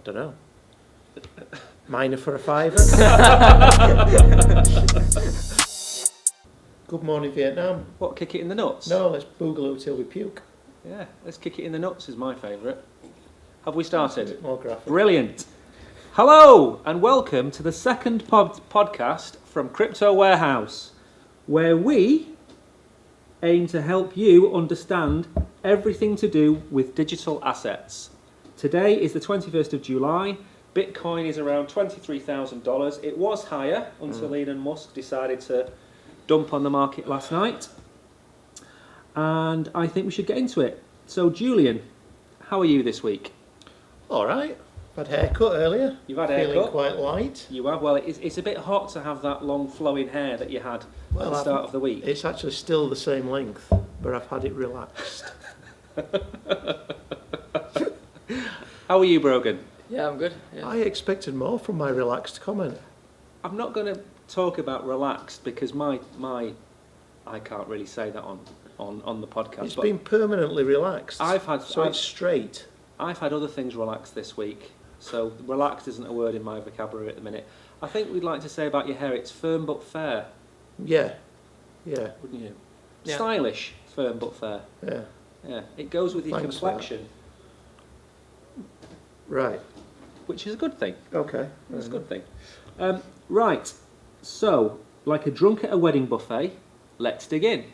I don't know. Minor for a fiver. Good morning, Vietnam. What, kick it in the nuts? No, let's boogaloo till we puke. Yeah, let's kick it in the nuts is my favourite. Have we started? A bit more graphic. Brilliant. Hello and welcome to the second podcast from Crypto Warehouse, where we aim to help you understand everything to do with digital assets. Today is the 21st of July. Bitcoin is around $23,000. It was higher until Elon Musk decided to dump on the market last night. And I think we should get into it. So, Julian, how are you this week? All right. I've had a haircut earlier. You've had a haircut? Feeling quite light. You have? Well, it's a bit hot to have that long flowing hair that you had at the start of the week. It's actually still the same length, but I've had it relaxed. How are you, Brogan? Yeah, I'm good. Yeah. I expected more from my relaxed comment. I'm not going to talk about relaxed because I can't really say that on the podcast. It's been permanently relaxed. It's straight. I've had other things relaxed this week, so relaxed isn't a word in my vocabulary at the minute. I think we'd like to say about your hair, it's firm but fair. Yeah. Wouldn't you? Yeah. Stylish, firm but fair. Yeah. Yeah, it goes with your Thanks complexion, Right. which is a good thing. Okay. That's a good thing. Right, so, like a drunk at a wedding buffet, let's dig in.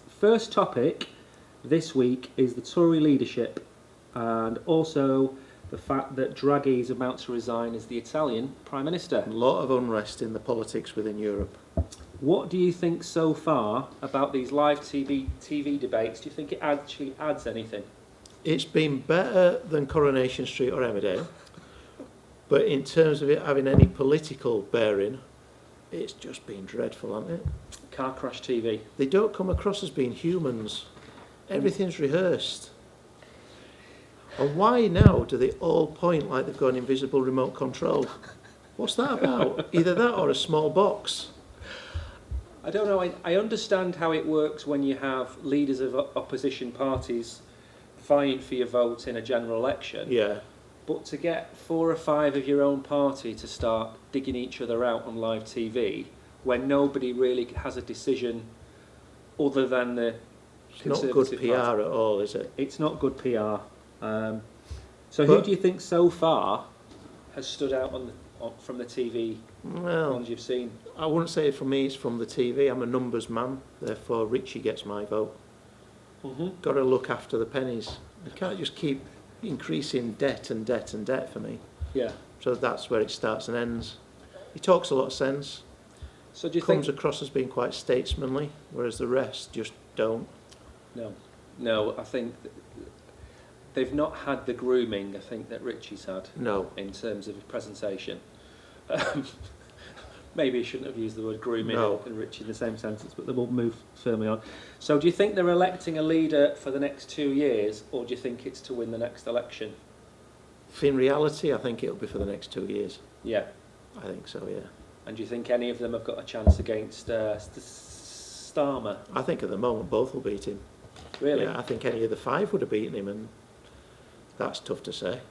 First topic this week is the Tory leadership and also the fact that Draghi is about to resign as the Italian Prime Minister. A lot of unrest in the politics within Europe. What do you think so far about these live TV debates? Do you think it actually adds anything? It's been better than Coronation Street or Emmerdale, but in terms of it having any political bearing, it's just been dreadful, hasn't it? Car crash TV. They don't come across as being humans. Everything's rehearsed. And why now do they all point like they've got an invisible remote control? What's that about? Either that or a small box. I don't know. I understand how it works when you have leaders of opposition parties vying for your vote in a general election. Yeah. But to get 4 or 5 of your own party to start digging each other out on live TV when nobody really has a decision other than the It's not good PR Party. at all, is it? It's not good PR. So who do you think so far has stood out from the TV Well, ones you've seen? I wouldn't say for me it's from the TV. I'm a numbers man, therefore Richie gets my vote. Mm-hmm. Got to look after the pennies. You can't just keep increasing debt and debt and debt for me. Yeah. So that's where it starts and ends. He talks a lot of sense. So do you Comes think? across as being quite statesmanly, whereas the rest just don't. No. I think they've not had the grooming. I think that Richie's had. No. In terms of his presentation. Maybe I shouldn't have used the word grooming and Richie in the same sentence, but we'll move firmly on. So do you think they're electing a leader for the next 2 years, or do you think it's to win the next election? In reality, I think it'll be for the next 2 years. Yeah. I think so, yeah. And do you think any of them have got a chance against Starmer? I think at the moment both will beat him. Really? Yeah, I think any of the 5 would have beaten him, and that's tough to say.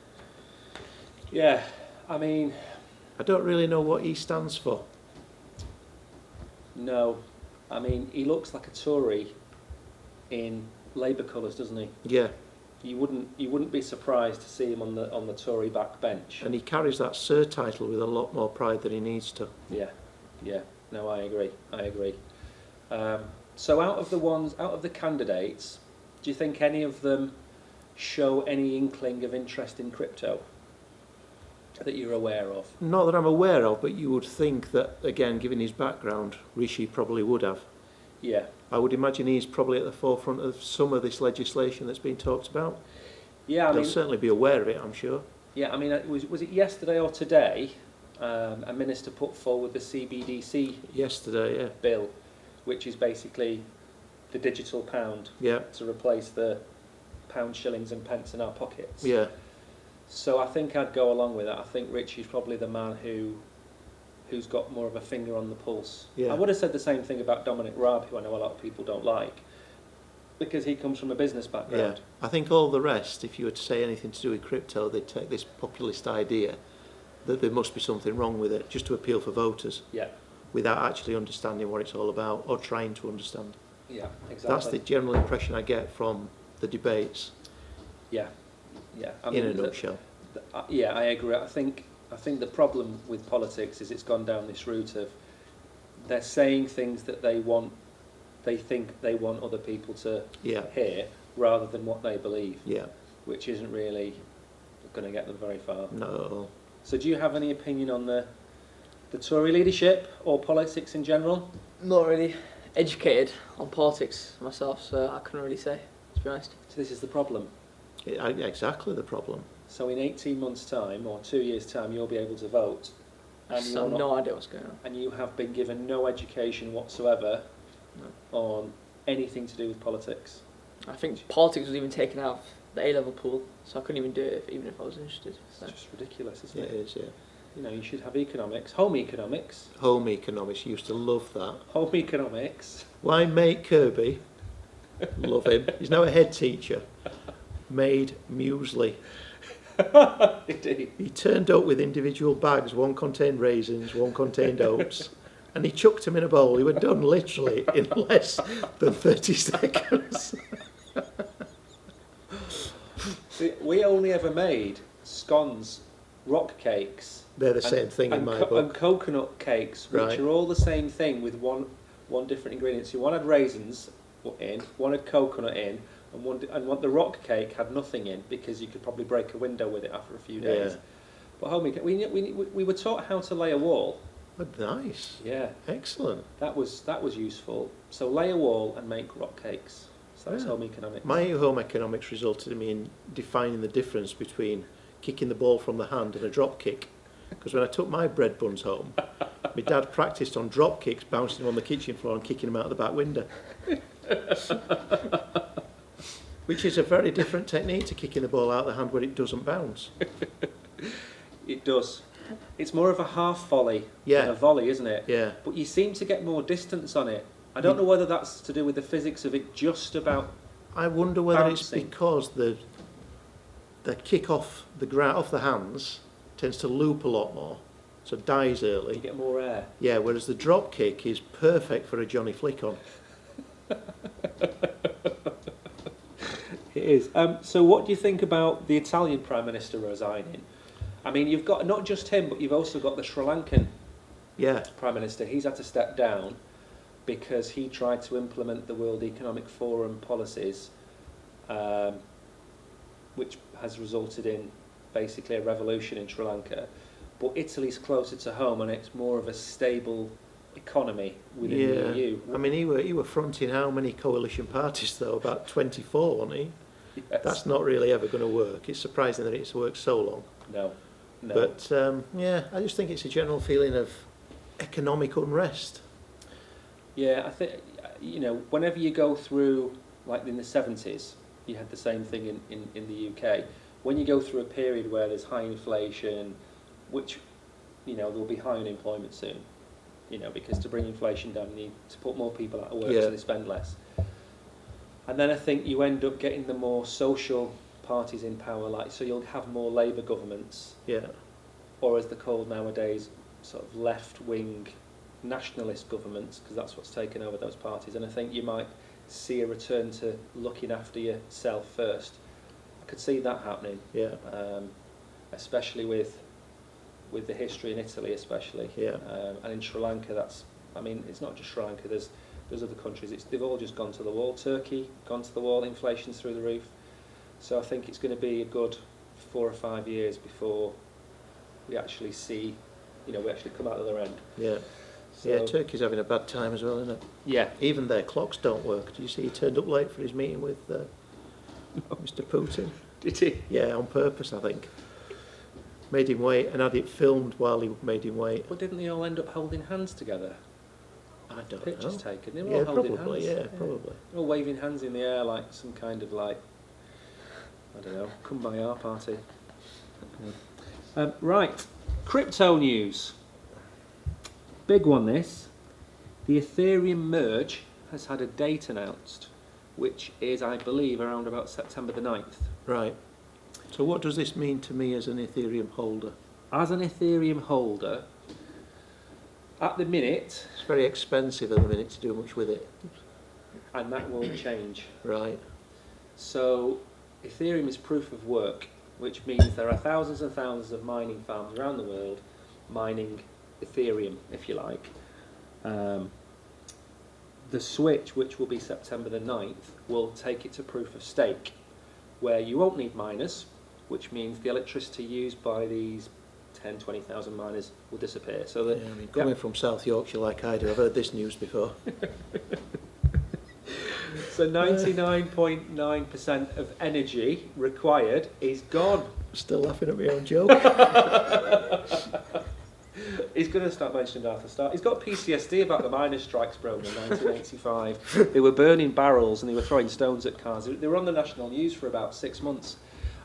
Yeah. I mean... I don't really know what he stands for. No. I mean, he looks like a Tory in Labour colours, doesn't he? Yeah. You wouldn't be surprised to see him on the Tory backbench. And he carries that Sir title with a lot more pride than he needs to. Yeah. No, I agree. So out of the candidates, do you think any of them show any inkling of interest in crypto that you're aware of? Not that I'm aware of, but you would think that, again, given his background, Rishi probably would have. Yeah. I would imagine he's probably at the forefront of some of this legislation that's been talked about. Yeah, They'll certainly be aware of it, I'm sure. Yeah, I mean, was it yesterday or today? A minister put forward the CBDC Yesterday, yeah. bill, which is basically the digital pound Yeah, to replace the pound, shillings, and pence in our pockets. yeah. So I think I'd go along with that. I think Richie's probably the man who's got more of a finger on the pulse. Yeah. I would have said the same thing about Dominic Raab, who I know a lot of people don't like. Because he comes from a business Yeah, background. I think all the rest, if you were to say anything to do with crypto, they'd take this populist idea that there must be something wrong with it, just to appeal for voters, Yeah, without actually understanding what it's all about, or trying to understand. yeah, exactly. That's the general impression I get from the debates, Yeah, yeah. I in a mean, nutshell. yeah, I agree. I think the problem with politics is it's gone down this route of they're saying things that they think they want other people to Yeah, hear rather than what they believe, yeah, which isn't really going to get them very far. not at all. So do you have any opinion on the Tory leadership or politics in general? Not really educated on politics myself, so I couldn't really say, to be honest. So this is the problem. Exactly the problem. So in 18 months' time or 2 years' time, you'll be able to vote, and So I've no idea what's going on. and you have been given no education whatsoever on anything to do with politics. I think politics was even taken out of the A-level pool, so I couldn't even do it even if I was interested. So. It's just ridiculous, isn't Yeah, it? it is, yeah. You know, you should have economics, home economics, Home economics, used to love that. home economics. Why, mate Kirby, love him. He's now a head teacher. Made muesli. Indeed. He turned up with individual bags. One contained raisins, one contained oats, and he chucked them in a bowl. He were done literally in less than 30 seconds. See, we only ever made scones, rock cakes. They're the same thing in my book. And coconut cakes, which Right. are all the same thing with one different ingredient. So one had raisins in, one had coconut in, and the rock cake had nothing in because you could probably break a window with it after a few days. Yeah. But home we were taught how to lay a wall. But nice. Yeah, Excellent. that was useful. So lay a wall and make rock cakes. So that's Yeah. home economics. My home economics resulted in me in defining the difference between kicking the ball from the hand and a drop kick. Because when I took my bread buns home, my dad practised on drop kicks, bouncing them on the kitchen floor and kicking them out of the back window. Which is a very different technique to kicking the ball out of the hand where it doesn't bounce. It does. It's more of a half volley Yeah. than a volley, isn't it? Yeah. But you seem to get more distance on it. I don't know whether that's to do with the physics of it just about... I wonder whether Bouncing. it's because the kick off the hands tends to loop a lot more, so dies You early. get more air. Yeah, whereas the drop kick is perfect for a Johnny Flick on. It is. So what do you think about the Italian Prime Minister resigning? I mean, you've got not just him, but you've also got the Sri Lankan Yeah, Prime Minister. He's had to step down because he tried to implement the World Economic Forum policies, which has resulted in basically a revolution in Sri Lanka. But Italy's closer to home and it's more of a stable economy within yeah. the EU. I mean, he were fronting how many coalition parties though? About 24, wasn't he? Yes. That's not really ever going to work. It's surprising that it's worked so long. No. But yeah, I just think it's a general feeling of economic unrest. Yeah, I think, whenever you go through, like in the 70s, you had the same thing in the UK. When you go through a period where there's high inflation, which, there'll be high unemployment soon, because to bring inflation down, you need to put more people out of work Yeah. so they spend less. And then I think you end up getting the more social parties in power, so you'll have more Labour governments, Yeah, or as they're called nowadays, sort of left-wing nationalist governments, because that's what's taken over those parties. And I think you might see a return to looking after yourself first. I could see that happening, yeah, especially with the history in Italy, especially. yeah. And in Sri Lanka, it's not just Sri Lanka. There's other countries. They've all just gone to the wall. Turkey gone to the wall. Inflation's through the roof. So I think it's going to be a good 4 or 5 years before we actually see, we actually come out the other end. Yeah. So, Yeah, Turkey's having a bad time as well, isn't it? Yeah. Even their clocks don't work. Did you see he turned up late for his meeting with Mr. Putin? Did he? Yeah, on purpose, I think. Made him wait and had it filmed while he made him wait. Well, didn't they all end up holding hands together? I don't Pictures know. taken. They were Yeah, all holding probably, hands. yeah, probably. All waving hands in the air like some kind of I don't know, kumbaya party. Right, crypto news. Big one this. The Ethereum Merge has had a date announced. which is, I believe, around about September the 9th. Right. So what does this mean to me as an Ethereum holder? As an Ethereum holder, at the minute... It's very expensive at the minute to do much with it. And that will change. Right. So Ethereum is proof of work, which means there are thousands and thousands of mining farms around the world mining Ethereum, if you like. The switch, which will be September the 9th, will take it to proof of stake, where you won't need miners, which means the electricity used by these 10, 20,000 miners will disappear. So that, Yeah, I mean, coming from South Yorkshire like I do, I've heard this news before. So 99.9% of energy required is gone. Still laughing at my own joke. He's going to start mentioning Otherside. He's got PTSD about the miners' strikes, bro, in 1985. They were burning barrels and they were throwing stones at cars. They were on the national news for about 6 months.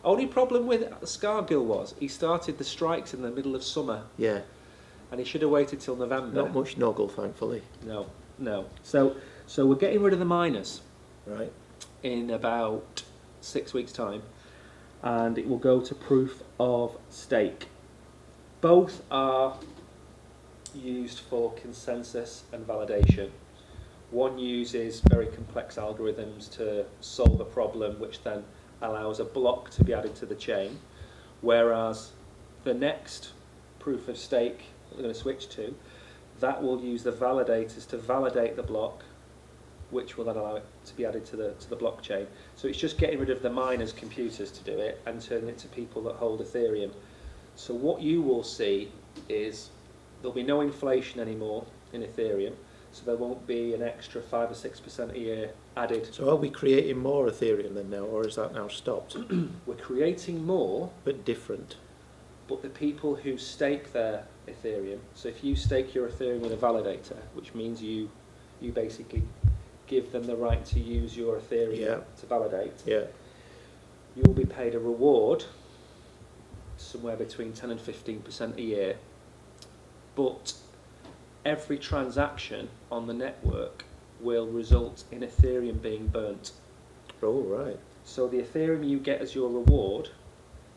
Only problem with Scargill was he started the strikes in the middle of summer. Yeah. And he should have waited till November. Not much noggle, thankfully. No. So we're getting rid of the miners. Right. In about 6 weeks' time. And it will go to proof of stake. Both are used for consensus and validation. One uses very complex algorithms to solve a problem, which then allows a block to be added to the chain, whereas the next proof of stake that we're going to switch to, that will use the validators to validate the block, which will then allow it to be added to the blockchain. So it's just getting rid of the miners' computers to do it and turning it to people that hold Ethereum. So what you will see is there'll be no inflation anymore in Ethereum, so there won't be an extra 5 or 6% a year added. So are we creating more Ethereum then now, or is that now stopped? We're creating more, But different. but the people who stake their Ethereum, so if you stake your Ethereum with a validator, which means you basically give them the right to use your Ethereum to validate, Yeah. you will be paid a reward somewhere between 10 and 15% a year, but every transaction on the network will result in Ethereum being burnt. Oh, right. So the Ethereum you get as your reward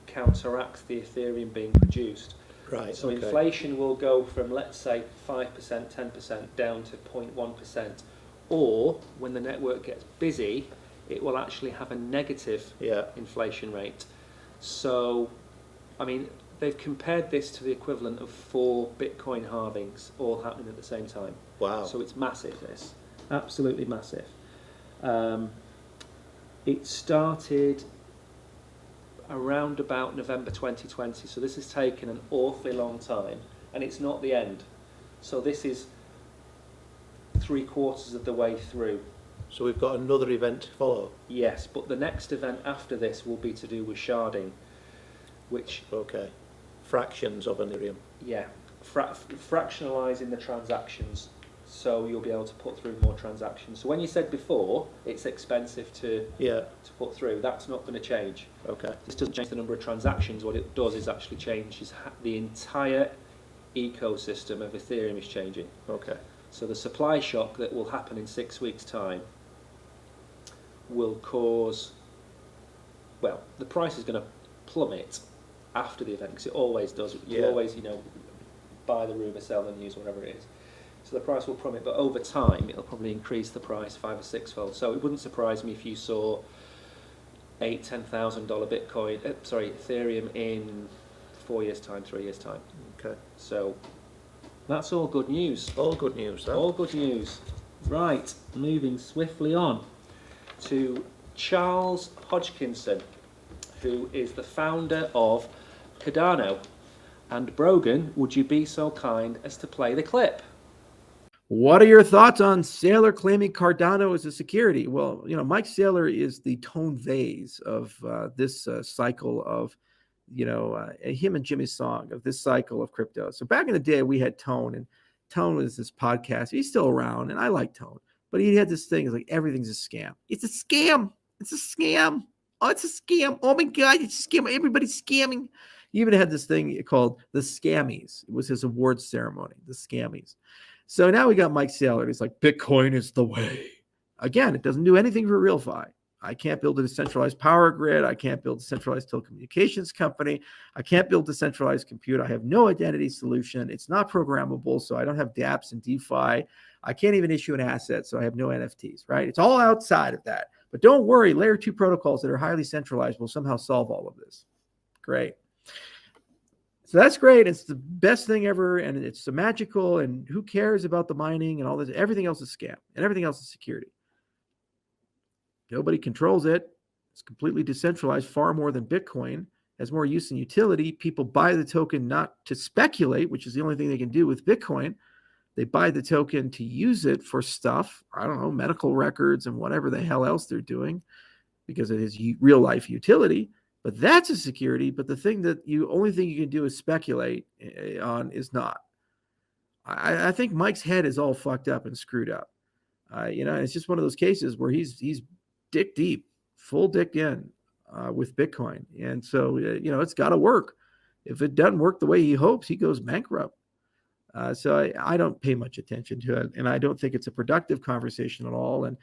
counteracts the Ethereum being produced. Right. So okay. inflation will go from, let's say, 5%, 10% down to 0.1%, or when the network gets busy, it will actually have a negative inflation rate. So, I mean, they've compared this to the equivalent of 4 Bitcoin halvings all happening at the same time. Wow. So it's massive, this. Absolutely massive. It started around about November 2020, so this has taken an awfully long time, and it's not the end. So this is 3/4 of the way through. So we've got another event to follow. Yes, but the next event after this will be to do with sharding, which... Okay. Fractions of Ethereum. Yeah, fractionalising the transactions, so you'll be able to put through more transactions. So when you said before it's expensive to put through, that's not going to change. Okay. This doesn't change the number of transactions. What it does is actually changes the entire ecosystem of Ethereum is changing. Okay. So the supply shock that will happen in 6 weeks' time will cause, well, the price is going to plummet after the event, because it always does. You always, buy the rumour, sell the news, whatever it is. So the price will plummet, but over time it'll probably increase the price 5 or 6-fold. So it wouldn't surprise me if you saw $8,000-$10,000 Bitcoin, Ethereum in 4 years' time, 3 years' time. Okay. So that's all good news. All good news, though. All good news. Right, moving swiftly on to Charles Hodgkinson, who is the founder of Cardano. And Brogan, would you be so kind as to play the clip? What are your thoughts on Saylor claiming Cardano as a security? Well, Mike Saylor is the tone vase of this cycle of, him and Jimmy Song of this cycle of crypto. So back in the day, we had Tone, and Tone was this podcast. He's still around, and I like Tone, but he had this thing, it's like everything's a scam. It's a scam. It's a scam. Oh, it's a scam. Oh my God, it's a scam. Everybody's scamming. He even had this thing called the Scammies. It was his awards ceremony, the Scammies. So now we got Mike Saylor. He's like, Bitcoin is the way. Again, it doesn't do anything for RealFi. I can't build a decentralized power grid. I can't build a centralized telecommunications company. I can't build decentralized compute. I have no identity solution. It's not programmable, so I don't have dApps and DeFi. I can't even issue an asset, so I have no NFTs, right? It's all outside of that. But don't worry, layer 2 protocols that are highly centralized will somehow solve all of this. Great. So that's great. It's the best thing ever, and it's so magical, and who cares about the mining and all this? Everything else is scam, and everything else is security. Nobody controls it. It's completely decentralized, far more than Bitcoin. Has more use and utility. People buy the token not to speculate, which is the only thing they can do with Bitcoin. They buy the token to use it for stuff, I don't know, medical records and whatever the hell else they're doing because it is real life utility. But that's a security. But the thing that only thing you can do is speculate on is not. I think Mike's head is all fucked up and screwed up. It's just one of those cases where he's dick deep, full dick in with Bitcoin. And so, it's got to work. If it doesn't work the way he hopes, he goes bankrupt. So I don't pay much attention to it. And I don't think it's a productive conversation at all. And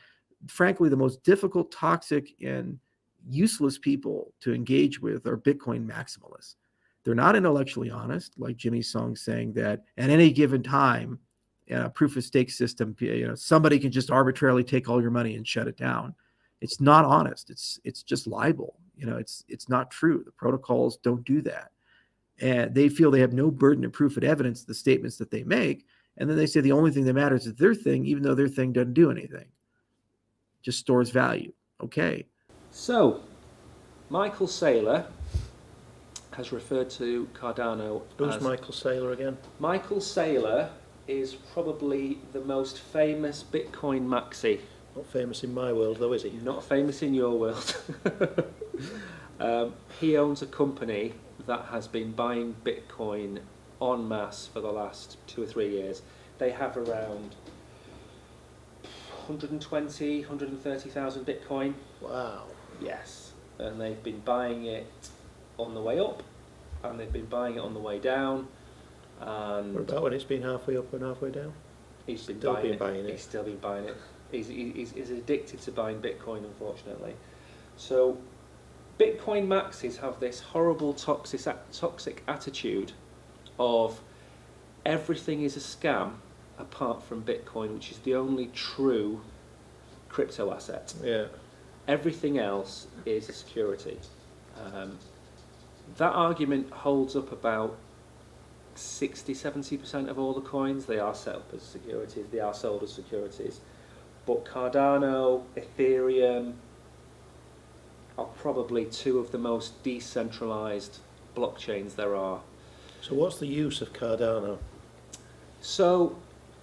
frankly, the most difficult, toxic, and useless people to engage with are Bitcoin maximalists. They're not intellectually honest, like Jimmy Song saying that at any given time, proof of stake system, somebody can just arbitrarily take all your money and shut it down. It's not honest. It's just libel. It's not true. The protocols don't do that. And they feel they have no burden of proof and evidence, the statements that they make. And then they say the only thing that matters is their thing, even though their thing doesn't do anything. Just stores value. Okay. So, Michael Saylor has referred to Cardano Who's as... Michael Saylor again? Michael Saylor is probably the most famous Bitcoin maxi. Not famous in my world, though, is he? Not famous in your world. He owns a company that has been buying Bitcoin en masse for the last 2 or 3 years. They have around 120, 130,000 Bitcoin. Wow. Yes. And they've been buying it on the way up, and they've been buying it on the way down. And What about when it's been halfway up and halfway down? he's been Still buying been it. buying it. He's still been buying it. He's addicted to buying Bitcoin, unfortunately. So Bitcoin maxis have this horrible toxic attitude of everything is a scam apart from Bitcoin, which is the only true crypto asset. Yeah. Everything else is a security. That argument holds up about 60-70% of all the coins. They are set up as securities, they are sold as securities. But Cardano, Ethereum are probably 2 of the most decentralized blockchains there are. So what's the use of Cardano? So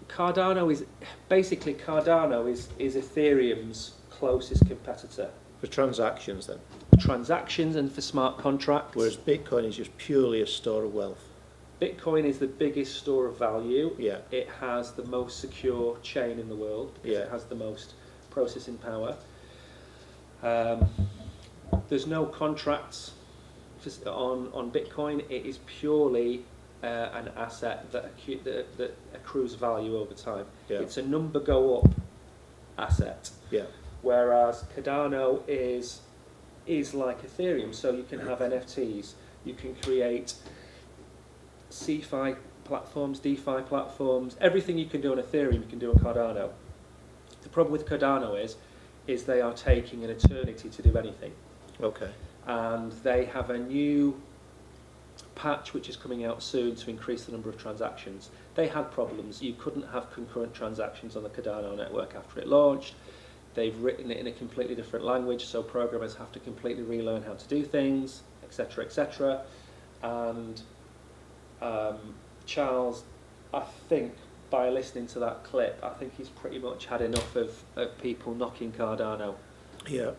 Cardano is Ethereum's closest competitor. For transactions, then? Transactions and for smart contracts. Whereas Bitcoin is just purely a store of wealth. Bitcoin is the biggest store of value. Yeah. It has the most secure chain in the world because Yeah. it has the most processing power. There's no contracts on Bitcoin. It is purely an asset that accrues value over time. Yeah. It's a number go up asset. Yeah. Whereas Cardano is like Ethereum, so you can have NFTs, you can create CeFi platforms, DeFi platforms, everything you can do on Ethereum you can do on Cardano. The problem with Cardano is they are taking an eternity to do anything. Okay. And they have a new patch which is coming out soon to increase the number of transactions. They had problems. You couldn't have concurrent transactions on the Cardano network after it launched. They've written it in a completely different language, so programmers have to completely relearn how to do things, etc., etc. And Charles, I think, by listening to that clip, I think he's pretty much had enough of people knocking Cardano. Yeah.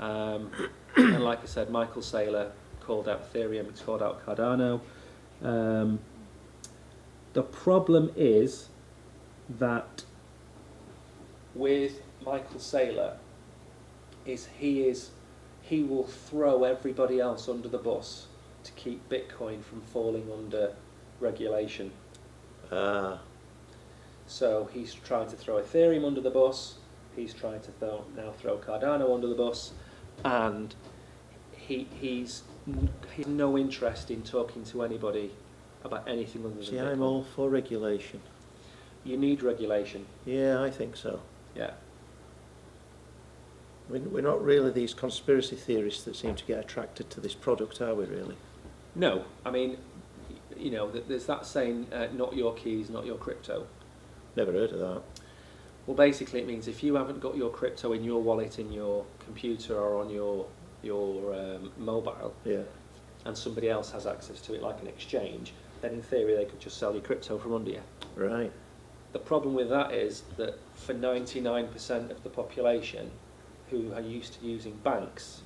And like I said, Michael Saylor called out Ethereum, he's called out Cardano. The problem is that with Michael Saylor he will throw everybody else under the bus to keep Bitcoin from falling under regulation. So he's trying to throw Ethereum under the bus, he's trying to now throw Cardano under the bus, and he's no interest in talking to anybody about anything other than See, Bitcoin. I'm all for regulation. You need regulation. Yeah, I think so. Yeah. We're not really these conspiracy theorists that seem to get attracted to this product, are we really? No, I mean, there's that saying, not your keys, not your crypto. Never heard of that. Well, basically it means if you haven't got your crypto in your wallet, in your computer or on your mobile, Yeah. and somebody else has access to it like an exchange, then in theory they could just sell your crypto from under you. Right. The problem with that is that for 99% of the population who are used to using banks,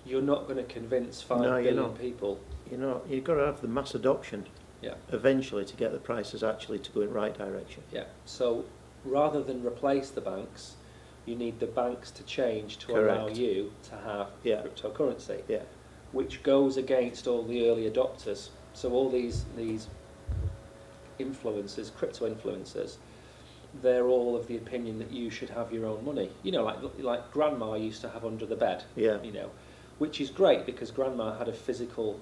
you're not going to convince 5 billion not. people. You've got to have the mass adoption Yeah. eventually to get the prices actually to go in the right direction. Yeah. So rather than replace the banks, you need the banks to change to allow Correct. you to have Yeah. cryptocurrency, Yeah. which goes against all the early adopters. So all these influencers, crypto influencers, they're all of the opinion that you should have your own money. Like grandma used to have under the bed. Yeah. Which is great because grandma had a physical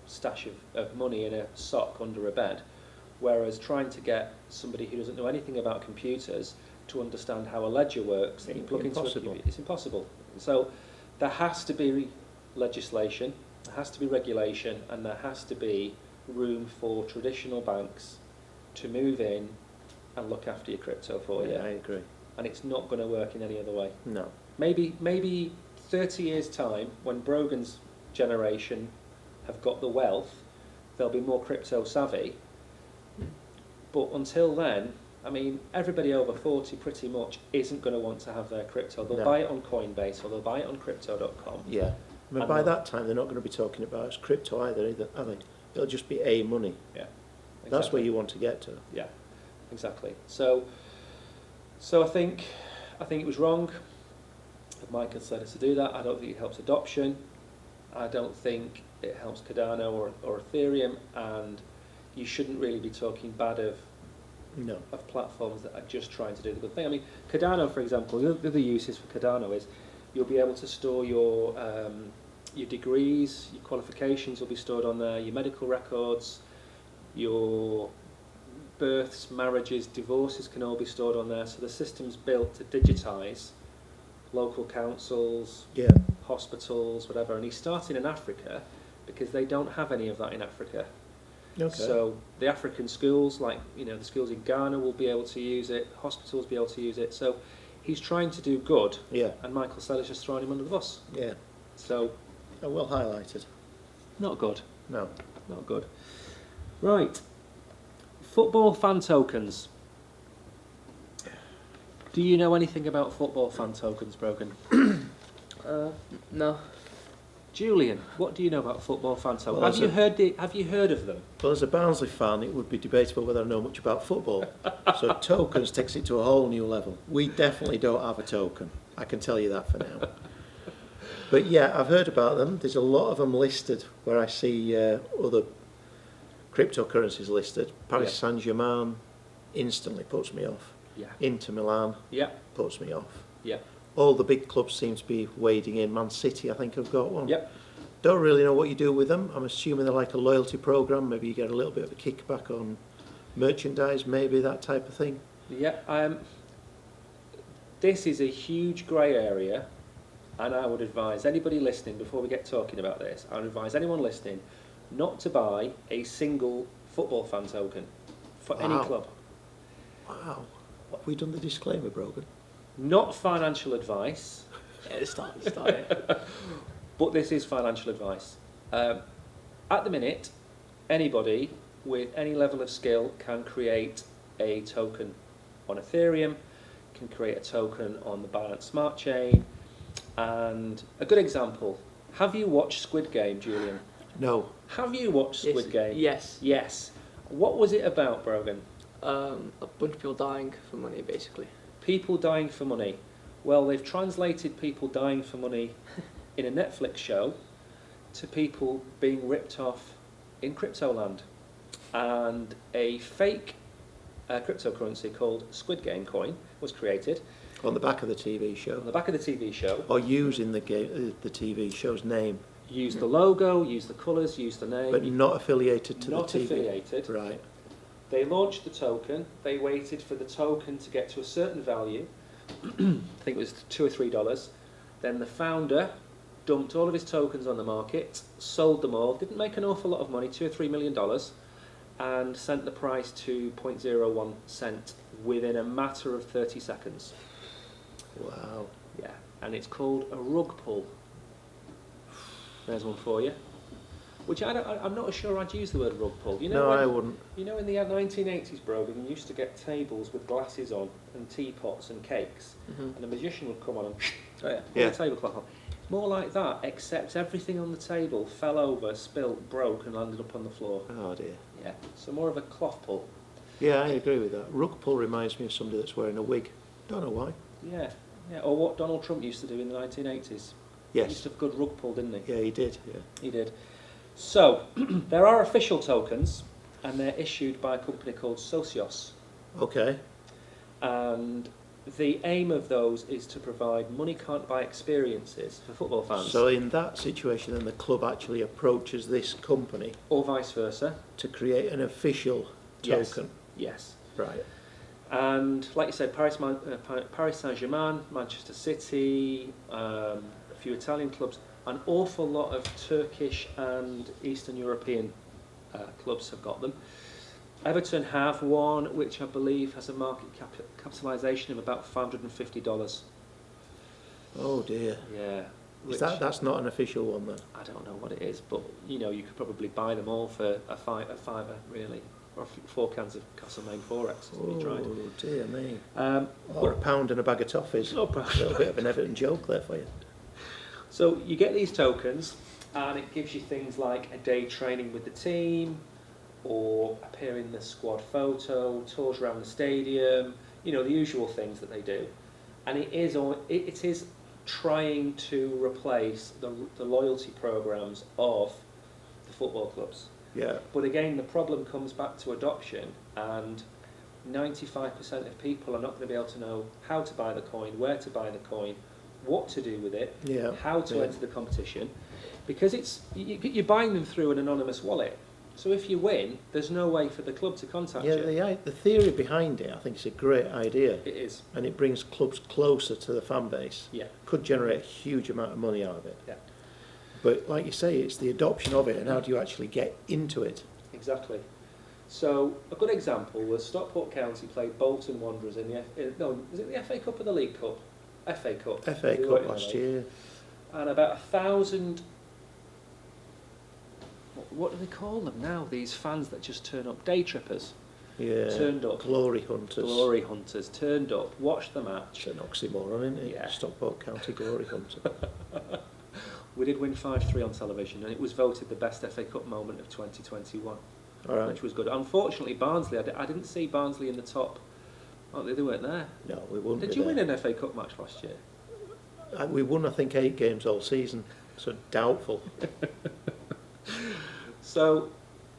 stash of money in a sock under a bed, whereas trying to get somebody who doesn't know anything about computers to understand how a ledger works, that you plug into it's impossible. So there has to be legislation, there has to be regulation, and there has to be room for traditional banks to move in and look after your crypto for you. Yeah, I agree. And it's not going to work in any other way. No. Maybe 30 years' time, when Brogan's generation have got the wealth, they'll be more crypto savvy. But until then, I mean, everybody over 40 pretty much isn't going to want to have their crypto. They'll buy it on Coinbase or they'll buy it on crypto.com. Yeah. I mean, by that time, they're not going to be talking about as crypto either, are they? It'll just be money. Yeah. That's Exactly. where you want to get to. Yeah, exactly. So I think it was wrong of Michael Saylor to do that. I don't think it helps adoption. I don't think it helps Cardano or Ethereum, and you shouldn't really be talking bad of platforms that are just trying to do the good thing. I mean, Cardano, for example, the other uses for Cardano is you'll be able to store your degrees, your qualifications will be stored on there, your medical records, your births, marriages, divorces can all be stored on there. So the system's built to digitise local councils, Yeah. hospitals, whatever. And he's starting in Africa because they don't have any of that in Africa. Okay. So the African schools, like the schools in Ghana, will be able to use it. Hospitals will be able to use it. So he's trying to do good. Yeah. And Michael Saylor's just throwing him under the bus. Yeah. So Well highlighted. not good. No. Not good. Right. Football fan tokens. Do you know anything about football fan tokens, Brogan? No. Julian, what do you know about football fan tokens? Well, Have you heard of them? Well, as a Barnsley fan, it would be debatable whether I know much about football. So tokens takes it to a whole new level. We definitely don't have a token. I can tell you that for now. But yeah, I've heard about them. There's a lot of them listed where I see other cryptocurrencies listed. Paris Saint-Germain instantly puts me off. Yeah. Inter Milan Yeah. puts me off. Yeah. All the big clubs seem to be wading in. Man City, I think, have got one. Yep. Don't really know what you do with them. I'm assuming they're like a loyalty program. Maybe you get a little bit of a kickback on merchandise, maybe that type of thing. Yeah. This is a huge grey area, and I would advise anybody listening, before we get talking about this, I would advise anyone listening not to buy a single football fan token for any Wow. club. Wow. Have we done the disclaimer, Brogan? Not financial advice, Yeah, it's starting. but this is financial advice. At the minute, anybody with any level of skill can create a token on Ethereum, can create a token on the Binance Smart Chain, and a good example, have you watched Squid Game, Julian? No. Have you watched Squid Game? Yes. Yes. What was it about, Brogan? A bunch of people dying for money, basically. People dying for money. Well, they've translated people dying for money in a Netflix show to people being ripped off in crypto land. And a fake cryptocurrency called Squid Game coin was created On the back of the TV show. on the back of the TV show. Or using the TV show's name, Use the logo, use the colours, use the name. but not affiliated to not the TV. affiliated. Right. They launched the token. They waited for the token to get to a certain value. I think it was $2 or $3. Then the founder dumped all of his tokens on the market, sold them all, didn't make an awful lot of money, $2 or $3 million, and sent the price to 0.01 cent within a matter of 30 seconds. Wow. Yeah, and it's called a rug pull. There's one for you. Which I'm not sure I'd use the word rug pull. You know, No, when- I wouldn't. You know, in the 1980s, Brogan, you used to get tables with glasses on and teapots and cakes, and a magician would come on and pull Yeah. the tablecloth on. More like that, except everything on the table fell over, spilt, broke, and landed up on the floor. Oh dear. Yeah, so more of a cloth pull. Yeah, I agree with that. Rug pull reminds me of somebody that's wearing a wig. Don't know why. Yeah, yeah. Or what Donald Trump used to do in the 1980s. He used Yes. to have a good rug pull, didn't he? Yeah, he did. Yeah. He did. So, there are official tokens, and they're issued by a company called Socios. Okay. And the aim of those is to provide money can't buy experiences for football fans, So in that situation, then the club actually approaches this company or vice versa. to create an official Yes. token. Yes. Right. And like you said, Paris Saint-Germain, Manchester City, a few Italian clubs, an awful lot of Turkish and Eastern European clubs have got them. Everton have one, which I believe has a market capitalisation of about $550. Oh dear. Yeah. Is that's not an official one then? I don't know what it is, but you know, you could probably buy them all for a fiver, really, or 4 cans of Castlemaine 4X if you tried. Oh dear me. But- Or a pound and a bag of toffees. Oh, A little bit of an Everton joke there for you. So you get these tokens, and it gives you things like a day training with the team, or appear in the squad photo, tours around the stadium, you know, the usual things that they do. And it is trying to replace the loyalty programs of the football clubs. Yeah. But again, the problem comes back to adoption, and 95% of people are not going to be able to know how to buy the coin, where to buy the coin, what to do with it, Yeah. how to Yeah. enter the competition, because you're buying them through an anonymous wallet. So if you win, there's no way for the club to contact you. The theory behind it, I think, is a great idea, It is. and it brings clubs closer to the fan base. Yeah. Could generate a huge amount of money out of it. Yeah. But like you say, it's the adoption of it and how do you actually get into it. Exactly. So a good example was Stockport County played Bolton Wanderers in was it the FA Cup or the League Cup? FA Cup. FA They Cup weren't in last the league. year. And about 1,000. What do they call them now? These fans that just turn up, day trippers, Yeah. turned up. Glory hunters. Glory hunters turned up, watched the match. It's an oxymoron, isn't it? Yeah. Stockport County Glory hunter. We did win 5-3 on television, and it was voted the best FA Cup moment of 2021, All right. which was good. Unfortunately, Barnsley, I didn't see Barnsley in the top. Oh, they weren't there. No, we wouldn't Did be you there. win an FA Cup match last year? We won, I think, 8 games all season. So doubtful. So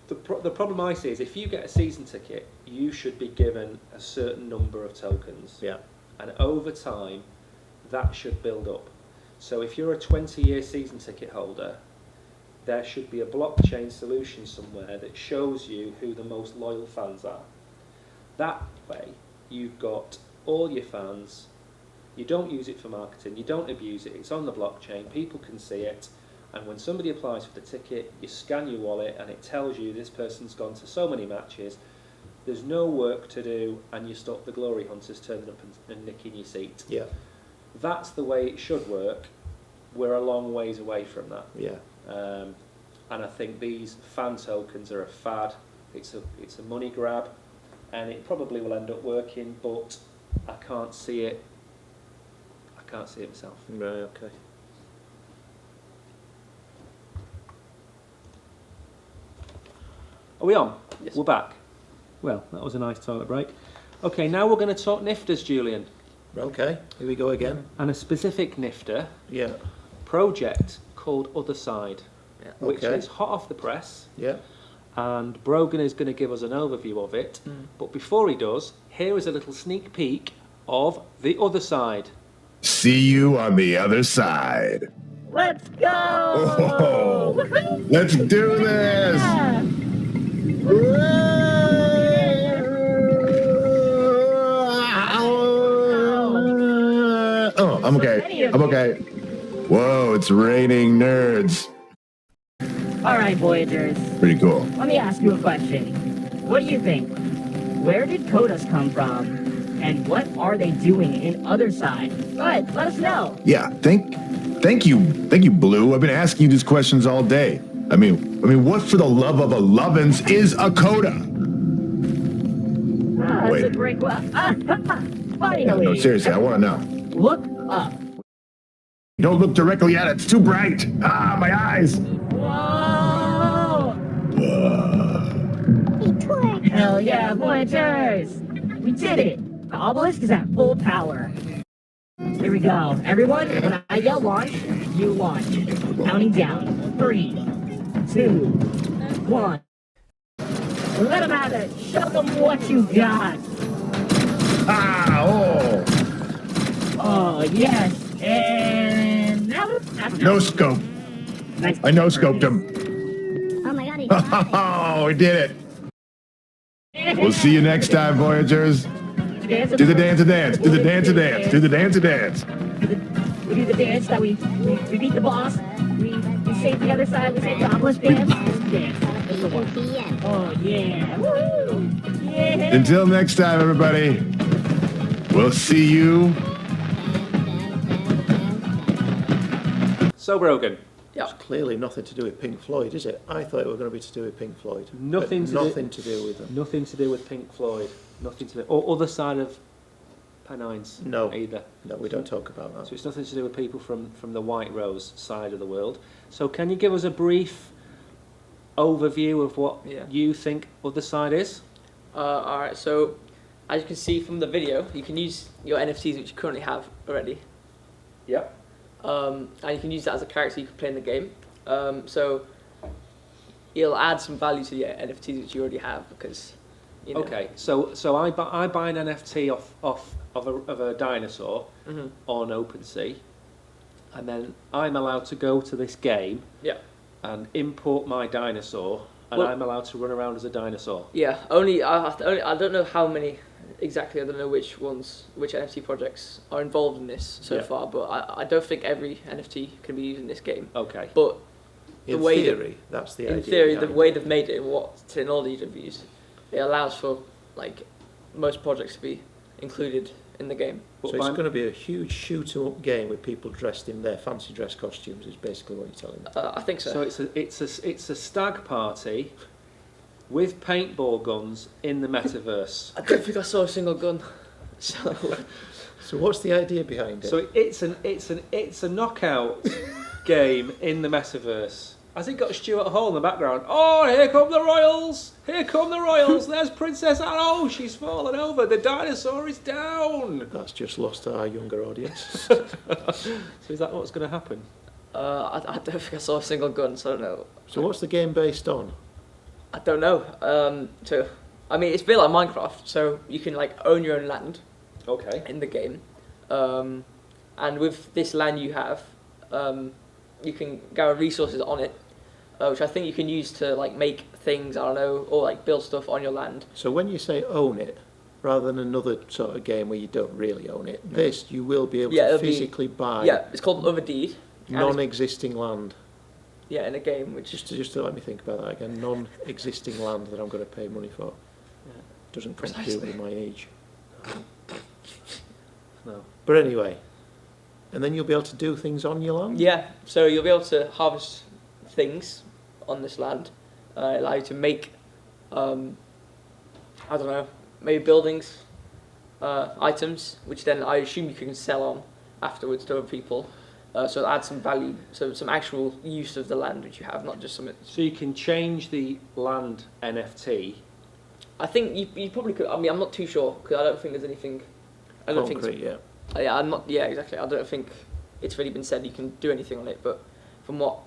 the problem I see is if you get a season ticket, you should be given a certain number of tokens. Yeah. And over time, that should build up. So if you're a 20-year season ticket holder, there should be a blockchain solution somewhere that shows you who the most loyal fans are. That way, you've got all your fans. You don't use it for marketing. You don't abuse it. It's on the blockchain. People can see it. And when somebody applies for the ticket, you scan your wallet and it tells you this person's gone to so many matches. There's no work to do, and you stop the glory hunters turning up and nicking your seat. Yeah. That's the way it should work. We're a long ways away from that. Yeah. And I think these fan tokens are a fad. It's a money grab, and it probably will end up working, but I can't see it. I can't see it myself. Right, okay. Are we on? Yes. We're back. Well, that was a nice toilet break. Okay, now we're going to talk nifters, Julian. Okay, here we go again. And a specific nifter Yeah. project called Otherside, Yeah. which Okay. is hot off the press. Yeah. and Brogan is going to give us an overview of it. But before he does, here is a little sneak peek of the other side. See you on the other side. Let's go! Oh, let's do this! Yeah. Oh, I'm okay. I'm okay. Whoa, it's raining nerds. All right, Voyagers. Pretty cool. Let me ask you a question. What do you think? Where did Kodas come from? And what are they doing in Otherside? Go ahead, let us know. Yeah, thank you, Blue. I've been asking you these questions all day. I mean, what for the love of a lovin's is a coda? That's Wait. a great Finally. No, seriously, I want to know. Look up. Don't look directly at it. It's too bright. Ah, my eyes. Whoa! Hell yeah, Voyagers! We did it! The obelisk is at full power. Here we go. Everyone, when I yell launch, you launch. Counting down. 3, 2, 1. Let them have it. Show them what you got. Ah, oh. Oh, yes. And now No scope. Nice. I no scoped him. Oh my god, he Oh, we did it. We'll see you next time, Voyagers. Do the dance, dance. Do the dance, dance. Do the dance, dance. We do the dance that we beat the boss. We save the other side. We save the obelisk dance. Dance. Oh yeah. Woo! Yeah. Until next time, everybody. We'll see you. So, Brogan, It's clearly nothing to do with Pink Floyd, is it? I thought it was going to be to do with Pink Floyd. Nothing but to do- nothing to do with them. nothing to do with Pink Floyd, nothing to do, or other side of Pennines No. either. No, we don't talk about So that. it's nothing to do with people from the White Rose side of the world. So can you give us a brief overview of what Yeah. you think other side is? Alright, so as you can see from the video, you can use your NFTs which you currently have already. Yep. And you can use that as a character you can play in the game. So it'll add some value to your NFTs which you already have because, you know. Okay, so I buy an NFT of a dinosaur Mhm. on OpenSea, and then I'm allowed to go to this game Yeah. and import my dinosaur, and Well- I'm allowed to run around as a dinosaur. Yeah, I don't know how many exactly. I don't know which NFT projects are involved in this so Yeah. far, but I don't think every NFT can be used in this game. Okay. But the In way theory, that's the idea. in theory, the behind way it. they've made it and what technology they've used, it allows for like most projects to be included in the game. But So it's by- going to be a huge shoot-'em-up game with people dressed in their fancy dress costumes. Is basically what you're telling me. I think so. So it's a stag party with paintball guns in the metaverse. I don't think I saw a single gun. So So what's the idea behind it? So it's a knockout game in the metaverse. Has it got Stuart Hall in the background? Oh, here come the royals! Here come the royals! There's Princess Anne. Oh, she's fallen over. The dinosaur is down. That's just lost to our younger audience. So is that what's going to happen? I don't think I saw a single gun. So I don't know. So what's the game based on? I don't know. I mean, it's a bit like Minecraft, so you can like own your own land Okay. in the game, and with this land you have, you can gather resources on it, which I think you can use to like make things. I don't know, or like build stuff on your land. So when you say own it, rather than another sort of game where you don't really own it, this you will be able Yeah, to it'll be- physically buy Yeah, it's called Other Deed. and it's- non-existing land. Yeah, in a game, which Just to let me think about that again. Non-existing land that I'm going to pay money for. Yeah. Doesn't compute Precisely. with my age. No. But anyway, and then you'll be able to do things on your land. yeah. So you'll be able to harvest things on this land, allow you to make, I don't know, maybe buildings, items, which then I assume you can sell on afterwards to other people. So add some value, so some actual use of the land which you have, not just some. So you can change the land NFT. I think you probably could. I mean, I'm not too sure because I don't think there's anything. I don't think. Concrete, yeah. Yeah, I'm not. Yeah, exactly. I don't think it's really been said you can do anything on it. But from what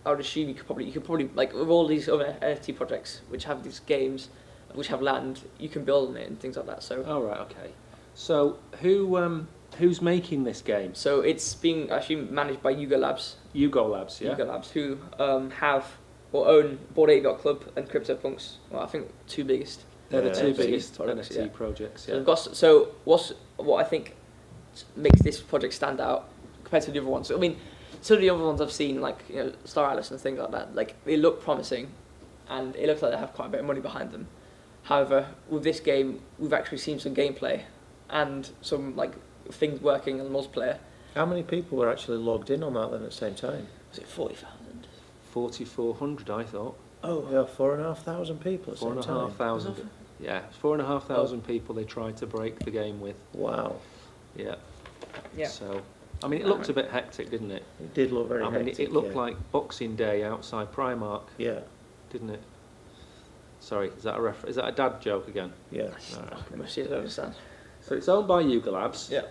I would assume you could probably like with all these other NFT projects which have these games, which have land, you can build on it and things like that. So. Oh right, okay. So who's making this game? So it's being actually managed by Yuga Labs. Yugo Labs, yeah. Yuga Labs, who have or own Bored Ape Yacht Club and CryptoPunks. Well, I think two biggest. They're the two NFT biggest projects, NFT yeah. projects. So, Yeah. they've got, so what I think makes this project stand out compared to the other ones. I mean, some of the other ones I've seen, like Star Atlas and things like that, like they look promising, and it looks like they have quite a bit of money behind them. However, with this game, we've actually seen some gameplay and some like things working on the multiplayer. How many people were actually logged in on that then at the same time? Was it 40,000? 4,400, I thought. Oh, yeah, 4,500 people at the same time. 4,500. Yeah, 4,500 people they tried to break the game with. Wow. Yeah. Yeah. So, I mean, it looked a bit hectic, didn't it? It did look very I mean, hectic, it looked yeah. like Boxing Day outside Primark, Yeah, didn't it? Sorry, is that is that a dad joke again? yeah. I must see if I understand. So it's owned by Yuga Labs. Yeah.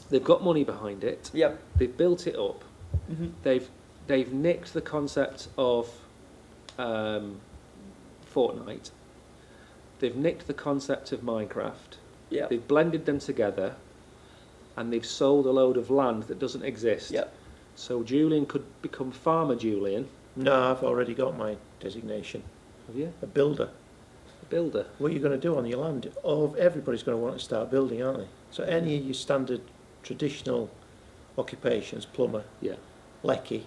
They've got money behind it. Yep. They've built it up. Mm-hmm. They've nicked the concept of Fortnite. They've nicked the concept of Minecraft. Yeah. They've blended them together, and they've sold a load of land that doesn't exist. Yep. So Julian could become Farmer Julian. No, I've already got my designation. Have you? A builder. A builder. What are you going to do on your land? Oh, everybody's going to want to start building, aren't they? So any of your standard traditional occupations, plumber, Yeah. lecky,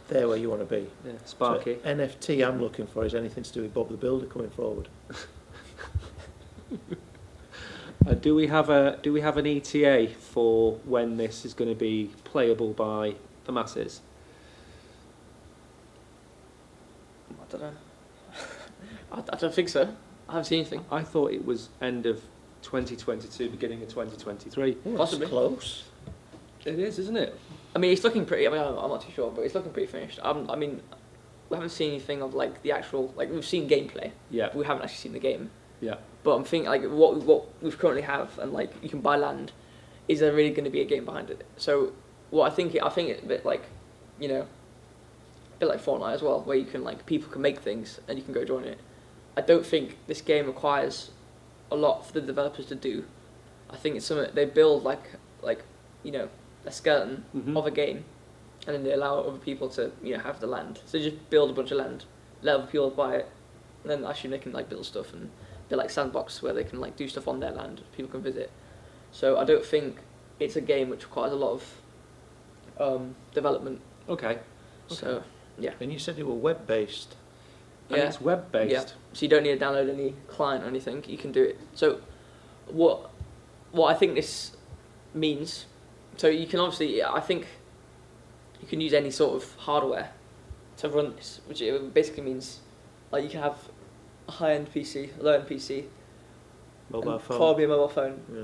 they're where you want to be. Yeah. Sparky. So NFT I'm looking for is anything to do with Bob the Builder coming forward. Do we have an ETA for when this is going to be playable by the masses? I don't know. I don't think so. I haven't seen anything. I thought it was end of 2022, beginning of 2023. Oh, Possibly. that's close. It is, isn't it? I mean, it's looking pretty. I mean, I'm not too sure, but it's looking pretty finished. I mean, we haven't seen anything of like the actual. Like we've seen gameplay. Yeah. But we haven't actually seen the game. Yeah. But I'm thinking like what we currently have, and like you can buy land. Is there really going to be a game behind it? So what I think it's a bit like, a bit like Fortnite as well, where you can like people can make things and you can go join it. I don't think this game requires a lot for the developers to do. I think it's something they build like a skeleton of a game, and then they allow other people to have the land. So they just build a bunch of land, let other people buy it, and then actually they can like build stuff and they're like sandbox where they can like do stuff on their land. People can visit. So I don't think it's a game which requires a lot of development. Okay. So yeah. And you said they were web-based. And it's web-based. Yeah. So you don't need to download any client or anything. You can do it. So what I think this means, so you can obviously, I think you can use any sort of hardware to run this, which it basically means like you can have a high-end PC, a low-end PC, Mobile and phone. probably a mobile phone. Yeah.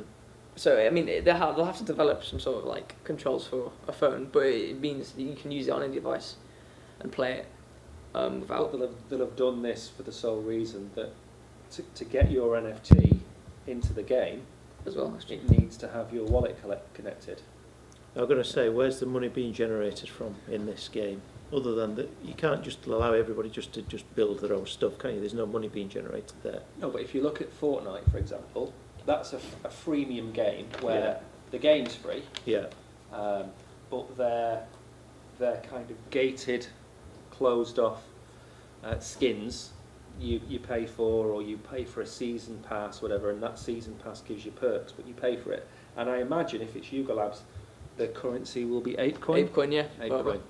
So I mean, they'll have to develop some sort of like controls for a phone, but it means that you can use it on any device and play it without. They'll have done this for the sole reason that to get your NFT into the game as well. it needs to have your wallet connected. I'm going to say, where's the money being generated from in this game? Other than that, you can't just allow everybody to build their own stuff, can you? There's no money being generated there. No, but if you look at Fortnite, for example, that's a freemium game where the game's free, Yeah. but they're kind of gated, closed off skins you pay for, or you pay for a season pass, whatever, and that season pass gives you perks, but you pay for it. And I imagine if it's Yuga Labs, the currency will be ApeCoin. ApeCoin, yeah. ApeCoin.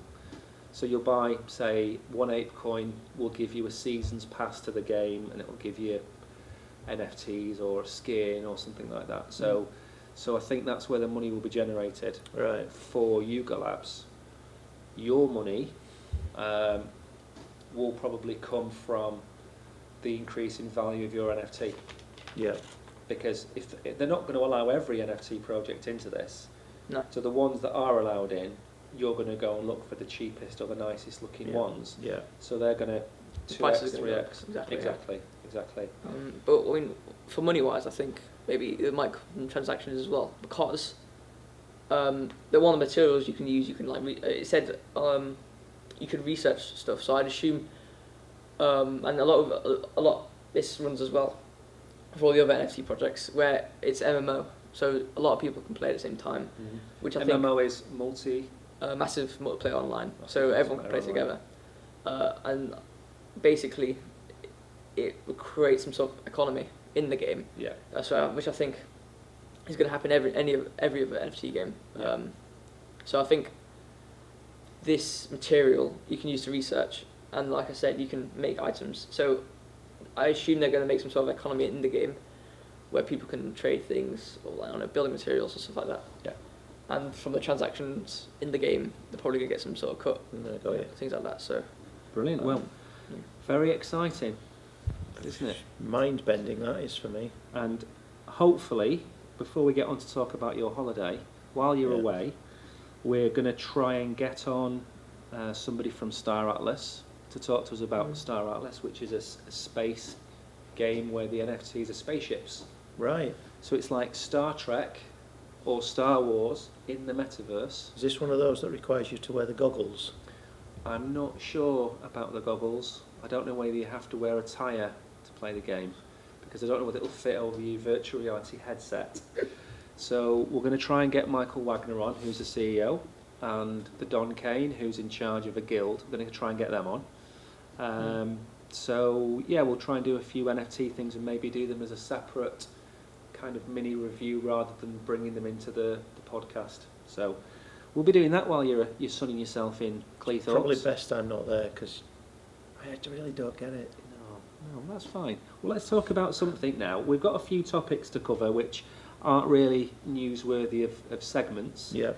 So you'll buy, say, one ApeCoin will give you a season's pass to the game, and it will give you NFTs or a skin or something like that. So I think that's where the money will be generated. Right. For Yuga Labs, your money will probably come from the increase in value of your NFT. Yeah. Because if they're not going to allow every NFT project into this, No. so the ones that are allowed in, you're going to go and look for the cheapest or the nicest looking ones. Yeah. So they're going to The 2x, prices are gonna go 3x. up. Exactly. But I mean, for money wise, I think maybe it might come from transactions as well, because the one of the materials you can use, you can like it said you could research stuff. So I'd assume, and a lot this runs as well for all the other NFT projects where it's MMO. So a lot of people can play at the same time, which I think MMO is massive multiplayer online. So everyone can play together, and basically it will create some sort of economy in the game. Yeah. Which I think is going to happen every other NFT game. Yeah. So I think this material you can use to research, and like I said, you can make items. So I assume they're going to make some sort of economy in the game, where people can trade things, or I don't know, building materials or stuff like that. Yeah. And from the transactions in the game, they're probably going to get some sort of cut, things like that. So brilliant. Well, very exciting, isn't it? Mind bending that is for me. And hopefully, before we get on to talk about your holiday, while you're away, we're going to try and get on somebody from Star Atlas to talk to us about Star Atlas, which is a space game where the NFTs are spaceships. Right. So it's like Star Trek or Star Wars in the metaverse. Is this one of those that requires you to wear the goggles? I'm not sure about the goggles. I don't know whether you have to wear a tyre to play the game, because I don't know whether it'll fit over your virtual reality headset. So we're going to try and get Michael Wagner on, who's the CEO, and the Don Kane, who's in charge of a guild. We're going to try and get them on. So yeah, we'll try and do a few NFT things and maybe do them as a separate kind of mini review rather than bringing them into the podcast. So we'll be doing that while you're sunning yourself in Cleethorpes. Probably best I'm not there, because I really don't get it. No, that's fine. Well, let's talk about something now. We've got a few topics to cover which aren't really newsworthy of segments. Yeah.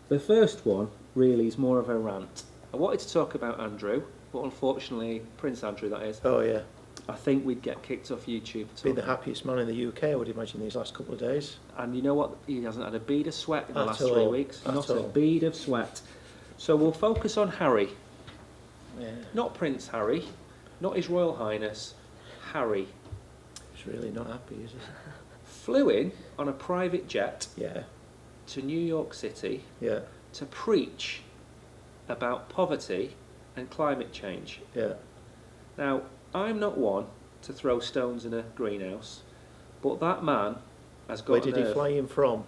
The first one really is more of a rant. I wanted to talk about Andrew, but unfortunately, Prince Andrew that is, Oh yeah. I think we'd get kicked off YouTube. Been the happiest man in the UK, I would imagine, these last couple of days. And you know what? He hasn't had a bead of sweat in the At last all. 3 weeks. At Not all. a bead of sweat. So we'll focus on Harry. Yeah. Not Prince Harry, not His Royal Highness, Harry. He's really not happy, is he? Flew in on a private jet Yeah. to New York City Yeah. to preach about poverty and climate change. Yeah. Now, I'm not one to throw stones in a greenhouse, but that man has got Where did he nerve. fly in from?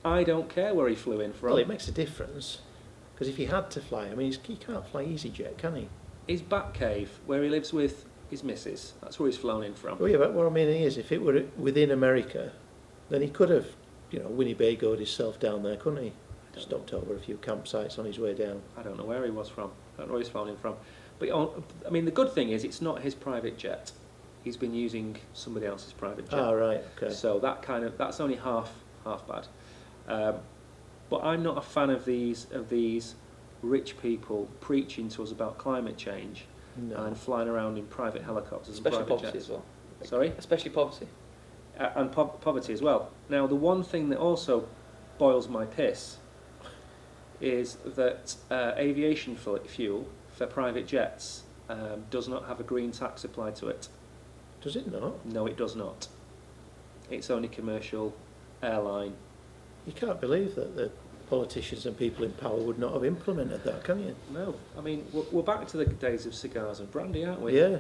I don't care where he flew in from. Well, it makes a difference. Because if he had to fly, I mean, he can't fly EasyJet, can he? His back cave, where he lives with his missus, that's where he's flown in from. Well, yeah, but what I mean is, if it were within America, then he could have, Winnebagoed himself down there, couldn't he? Stopped over a few campsites on his way down. I don't know where he was from. I don't know where he's flown in from. But I mean, the good thing is it's not his private jet. He's been using somebody else's private jet. Ah, right, okay. So that's only half bad. But I'm not a fan of these rich people preaching to us about climate change No. and flying around in private helicopters especially and private poverty jets. as well. Sorry? Especially poverty. And poverty as well. Now, the one thing that also boils my piss is that aviation fuel for private jets does not have a green tax applied to it. Does it not? No, it does not. It's only commercial airline. You can't believe that the politicians and people in power would not have implemented that, can you? No, I mean, we're back to the days of cigars and brandy, aren't we? Yeah,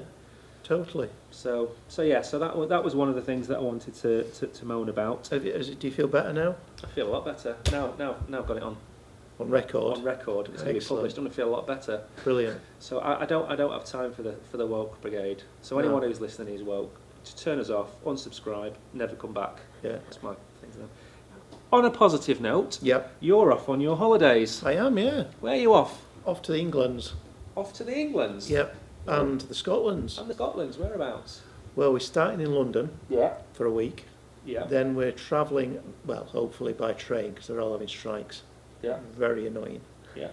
totally. So that was one of the things that I wanted to moan about. Do you feel better now? I feel a lot better now. I've got it on Record? On record. It's going to be published. I'm going to feel a lot better. Brilliant. So I don't have time for the woke brigade. So No. anyone who's listening is woke. Just turn us off, unsubscribe, never come back. Yeah. That's my thing to them. On a positive note, Yep. you're off on your holidays. I am, yeah. Where are you off? Off to the Englands. Off to the Englands? Yep. And the Scotlands. And the Scotlands, whereabouts? Well, we're starting in London Yeah. for a week. Yeah. Then we're travelling, well, hopefully by train, because they're all having strikes. Yeah. Very annoying. Yeah.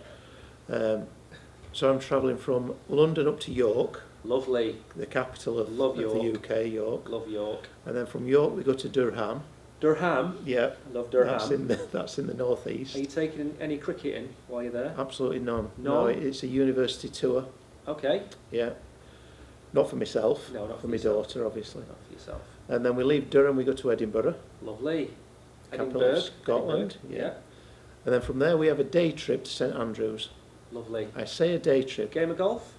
So I'm travelling from London up to York, Lovely. the capital of Love the York. UK, York. Love York. And then from York we go to Durham. Durham. Yeah. I love Durham. That's in the northeast. Are you taking any cricketing while you're there? Absolutely none. None? No, it's a university tour. Okay. Yeah. Not for myself. No, not for my yourself. daughter, obviously. Not for yourself. And then we leave Durham, we go to Edinburgh. Lovely. Capital Edinburgh. of Scotland. Edinburgh. Yeah. And then from there we have a day trip to St Andrews. Lovely. I say a day trip. Game of golf?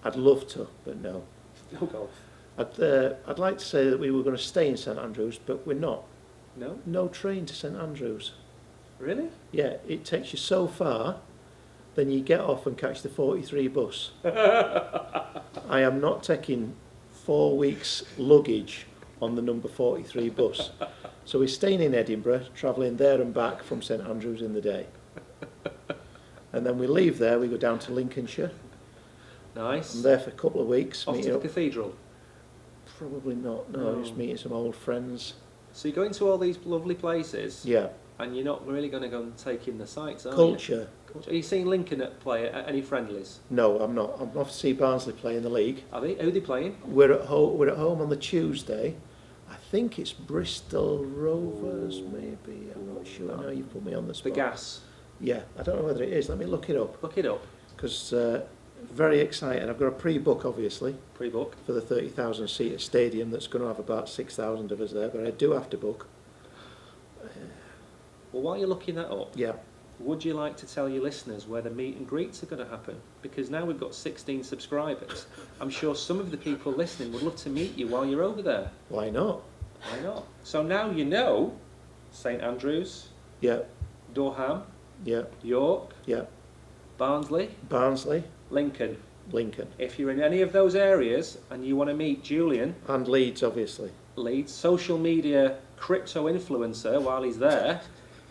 I'd love to, but no. No golf. I'd like to say that we were going to stay in St Andrews, but we're not. No? No train to St Andrews. Really? Yeah, it takes you so far, then you get off and catch the 43 bus. I am not taking 4 weeks luggage on the number 43 bus. So we're staying in Edinburgh, travelling there and back from St Andrews in the day. And then we leave there, we go down to Lincolnshire. Nice. I'm there for a couple of weeks. Off to meeting the up. cathedral? Probably not, no, No. just meeting some old friends. So you're going to all these lovely places, Yeah, and you're not really going to go and take in the sights, are culture. you? Culture. Are you seeing Lincoln play at any friendlies? No, I'm not. I'm off to see Barnsley play in the league. Are they? Who are they playing? We're at home on the Tuesday. I think it's Bristol Rovers, maybe. I'm not sure. I know you put me on the The spot. Gas. Yeah, I don't know whether it is. Let me look it up Look it up. because very excited. I've got a pre-book, obviously, Pre-book. for the 30,000 seater stadium that's going to have about 6,000 of us there. But I do have to book. Well, while you're looking that up, Yeah. would you like to tell your listeners where the meet and greets are going to happen? Because now we've got 16 subscribers. I'm sure some of the people listening would love to meet you while you're over there. Why not? Why not? So now you know St Andrews, Yeah. Durham, Yeah. York, Yeah. Barnsley, Barnsley, Lincoln. Lincoln, If you're in any of those areas and you want to meet Julian, and Leeds, obviously. Leeds, social media crypto influencer, while he's there,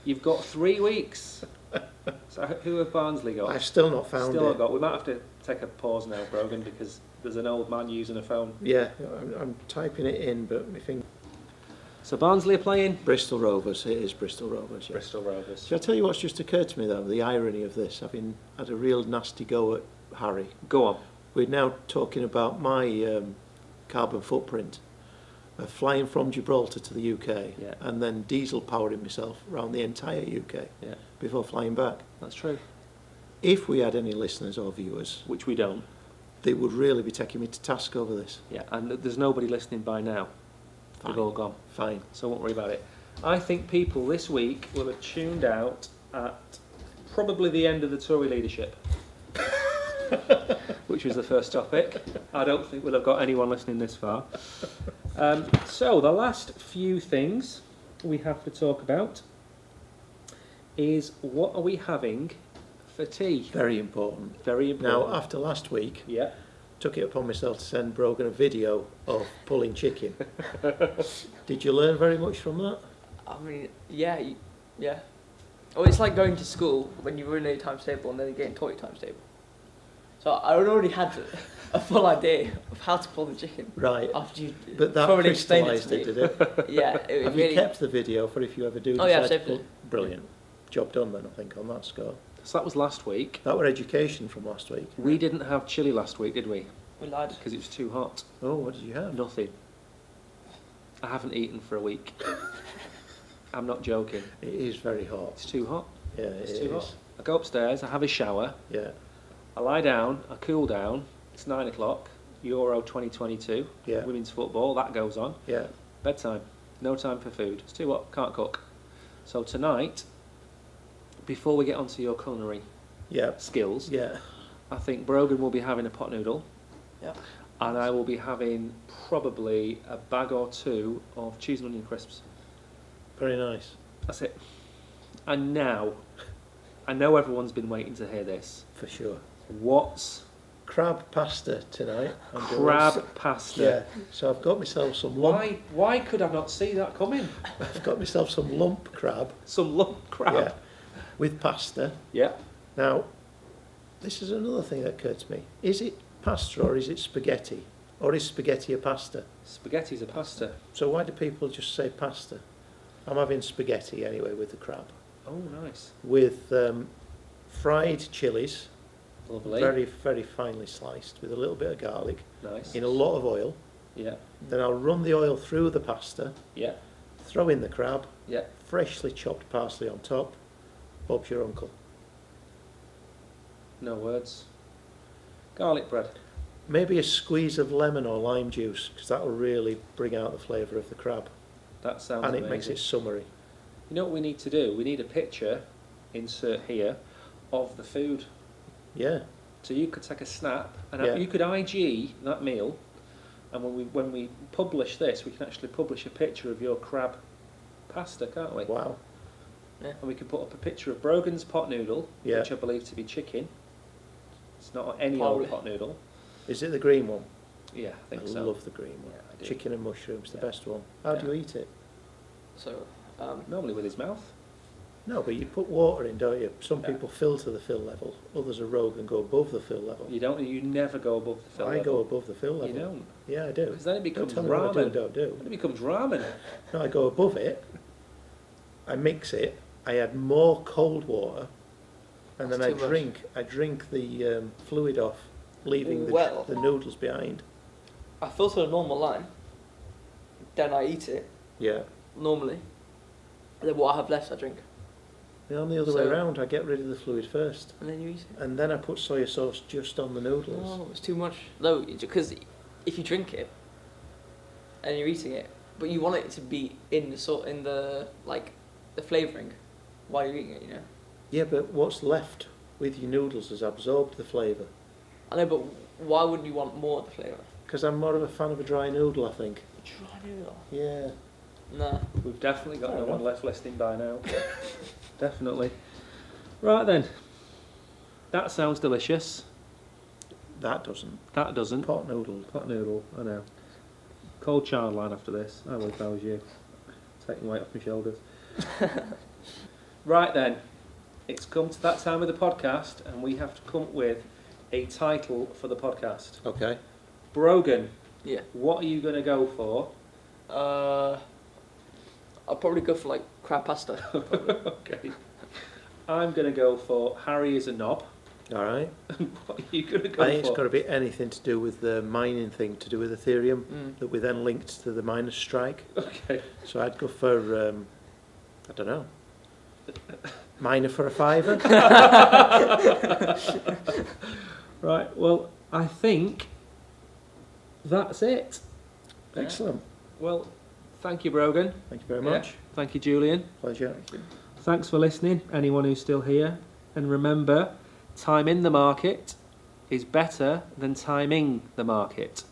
you've got 3 weeks. So who have Barnsley got? I've still not found Still it. not got. We might have to take a pause now, Brogan, because there's an old man using a phone. Yeah, I'm typing it in, but my finger. So Barnsley are playing Bristol Rovers. It is Bristol Rovers. Yeah. Bristol Rovers. Shall I tell you what's just occurred to me though? The irony of this, having had a real nasty go at Harry. Go on. We're now talking about my carbon footprint of flying from Gibraltar to the UK Yeah. and then diesel powering myself around the entire UK Yeah, before flying back. that's true. If we had any listeners or viewers, Which we don't. they would really be taking me to task over this. Yeah, and there's nobody listening by now. They've all gone. Fine. So won't worry about it. I think people this week will have tuned out at probably the end of the Tory leadership, which was the first topic. I don't think we'll have got anyone listening this far. So the last few things we have to talk about is what are we having for tea? Very important. Very important. Now, after last week, Yeah. took it upon myself to send Brogan a video of pulling chicken. Did you learn very much from that? I mean, yeah, yeah. Oh, it's like going to school when you run a times table and then you get into a times table. So I already had a full idea of how to pull the chicken Right. after you But that thoroughly explained it crystallised to it, me. did it? Yeah, it Have really. you kept the video for if you ever do Oh, yeah, I've decide to saved pull? it. Brilliant. Job done then, I think, on that score. So that was last week. That were education from last week. We didn't have chili last week, did we? We lied. Because it was too hot. Oh, what did you have? Nothing. I haven't eaten for a week. I'm not joking. It is very hot. It's too hot. Yeah, It's it too is. hot. I go upstairs, I have a shower, Yeah, I lie down, I cool down. It's 9 o'clock. Euro 2022. Yeah. Women's football, that goes on. yeah. Bedtime. No time for food. It's too hot, can't cook. So tonight, before we get onto your culinary Yeah, skills, yeah. I think Brogan will be having a pot noodle. Yeah. And I will be having probably a bag or two of cheese and onion crisps. Very nice. That's it. And now, I know everyone's been waiting to hear this. For sure. What's Crab pasta tonight. I'm doing crab this. pasta? Yeah. So I've got myself some lump. Why could I not see that coming? I've got myself some lump crab. Some lump crab. Yeah. With pasta. Yeah. Now, this is another thing that occurred to me. Is it pasta or is it spaghetti? Or is spaghetti a pasta? Spaghetti's a pasta. So why do people just say pasta? I'm having spaghetti anyway with the crab. Oh, nice. With fried chilies, Lovely. very, very finely sliced, with a little bit of garlic, nice. in a lot of oil. Yeah. Then I'll run the oil through the pasta, Yeah. throw in the crab, Yeah. freshly chopped parsley on top. Bob's your uncle. No words. Garlic bread. Maybe a squeeze of lemon or lime juice, because that'll really bring out the flavour of the crab. That sounds And it amazing. makes it summery. You know what we need to do? We need a picture, insert here, of the food. Yeah. So you could take a snap, and Yeah. you could IG that meal, and when we publish this, we can actually publish a picture of your crab pasta, can't we? Wow. And we can put up a picture of Brogan's pot noodle, Yeah. which I believe to be chicken. It's not any Probably. old pot noodle. Is it the green one? Yeah, I think I so. love the green one. Yeah, I do. Chicken and mushrooms, the Yeah. best one. How do Yeah. you eat it? So, Normally with his mouth. No, but you put water in, don't you? Some Yeah. people fill to the fill level. Others are rogue and go above the fill level. You don't. You never go above the fill I level. go above the fill level. You don't. Yeah, I do. Because then it Don't becomes tell me what I do ramen. and don't do. Then it becomes ramen. No, I go above it. I mix it. I add more cold water, and That's then too much. I drink the fluid off, leaving Well. the noodles behind. I filter a normal line, then I eat it Yeah. normally, and then what I have left I drink, And on the other way So- around, I get rid of the fluid first, and then you eat it. and then I put soya sauce just on the noodles. No, it's too much. No, because if you drink it and you're eating it, but you want it to be in the like the flavouring while you're eating it, you know. Yeah, but what's left with your noodles has absorbed the flavour. I know, but why wouldn't you want more of the flavour? Because I'm more of a fan of a dry noodle, I think. Dry noodle. Yeah. Nah. We've definitely got Fair no one enough. left listening by now. Definitely. Right then. That sounds delicious. That doesn't. That doesn't. Pot noodle. Pot noodle, I know. Cold Charle line after this. I would if I was you. Taking weight off my shoulders. Right then. It's come to that time of the podcast, and we have to come up with a title for the podcast. Okay. Brogan, Yeah. what are you going to go for? I'll probably go for like crab pasta. probably. Okay. I'm going to go for Harry is a knob. All right. What are you going to go I think it's for? got to be anything to do with the mining thing, to do with Ethereum, Mm. that we then linked to the miners' strike. Okay. So I'd go for, I don't know, miner for a fiver. Right, well, I think that's it. Excellent. Well, thank you, Brogan. Thank you very Yeah. much. Thank you, Julian. Pleasure. Thanks for listening, anyone who's still here. And remember, time in the market is better than timing the market.